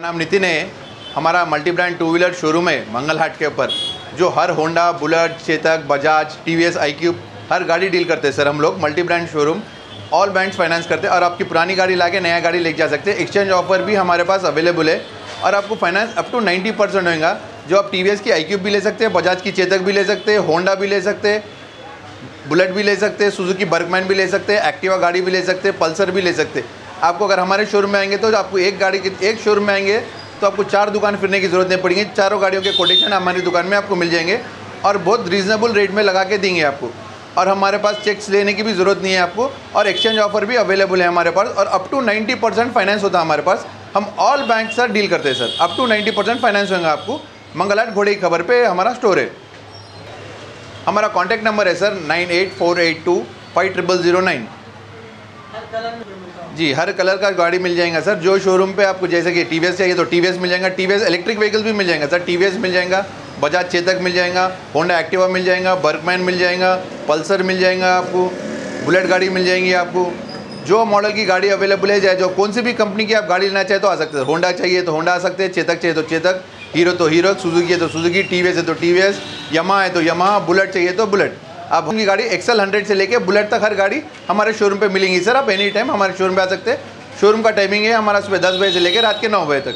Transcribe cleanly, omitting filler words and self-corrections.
नाम नितिन है। हमारा multi brand two wheeler showroom है मंगल हाट के ऊपर, जो हर Honda, Bullet, Chetak, Bajaj, TVS, iQube हर गाड़ी डील करते हैं सर। हम लोग multi brand showroom all brands finance करते हैं और आपकी पुरानी गाड़ी लाके नया गाड़ी लेके जा सकते हैं। एक्सचेंज ऑफर भी हमारे पास अवेलेबल है और आपको फाइनेंस अप टू 90% होगा। जो आप टीवीएस की iQube भी ले सकते हैं, बजाज की चेतक भी ले सकते हैं, होंडा भी ले सकते हैं, बुलेट भी ले सकते हैं, सुजुकी बर्गमैन भी ले सकते हैं, एक्टिवा गाड़ी भी ले सकते हैं, पल्सर भी ले सकते हैं। आपको अगर हमारे शोरूम में आएंगे तो आपको एक शोरूम में आएंगे तो आपको 4 दुकान फिरने की ज़रूरत नहीं पड़ेगी। चारों गाड़ियों के कोटेशन हमारी दुकान में आपको मिल जाएंगे और बहुत रीज़नेबल रेट में लगा के देंगे आपको। और हमारे पास चेक्स लेने की भी ज़रूरत नहीं है आपको, और एक्सचेंज ऑफर भी अवेलेबल है हमारे पास, और अप टू 90% फाइनेंस होता है हमारे पास। हम ऑल बैंक सर डील करते हैं सर, अप टू 90% फाइनेंस होगा आपको। मंगलहाट घोड़े की खबर पे हमारा स्टोर है। हमारा कॉन्टैक्ट नंबर है सर 9848250009। जी, हर कलर का गाड़ी मिल जाएगा सर। जो शोरूम पे आपको जैसे कि टीवीएस चाहिए तो टीवीएस मिल जाएगा, टीवीएस इलेक्ट्रिक व्हीकल्स भी मिल जाएगा सर। टीवीएस मिल जाएगा, बजाज चेतक मिल जाएगा, होंडा एक्टिवा मिल जाएगा, बर्गमैन मिल जाएगा, पल्सर मिल जाएगा आपको, बुलेट गाड़ी मिल जाएंगी आपको। जो मॉडल की गाड़ी अवेलेबल है, चाहे जो कौन सी भी कंपनी की आप गाड़ी लेना चाहे तो आ सकते हैं। होंडा चाहिए तो होंडा आ सकते हैं, चेतक चाहिए तो चेतक, हीरो तो हीरो, सुजुकी है तो सुजुकी, टीवीएस है तो टीवीएस, यमाहा है तो यमाहा, बुलेट चाहिए तो बुलेट। आप उनकी गाड़ी एक्सेल 100 से लेके बुलेट तक हर गाड़ी हमारे शोरूम पे मिलेंगी सर। आप एनी टाइम हमारे शोरूम पे आ सकते हैं। शोरूम का टाइमिंग है हमारा सुबह 10 बजे से लेकर रात के 9 बजे तक।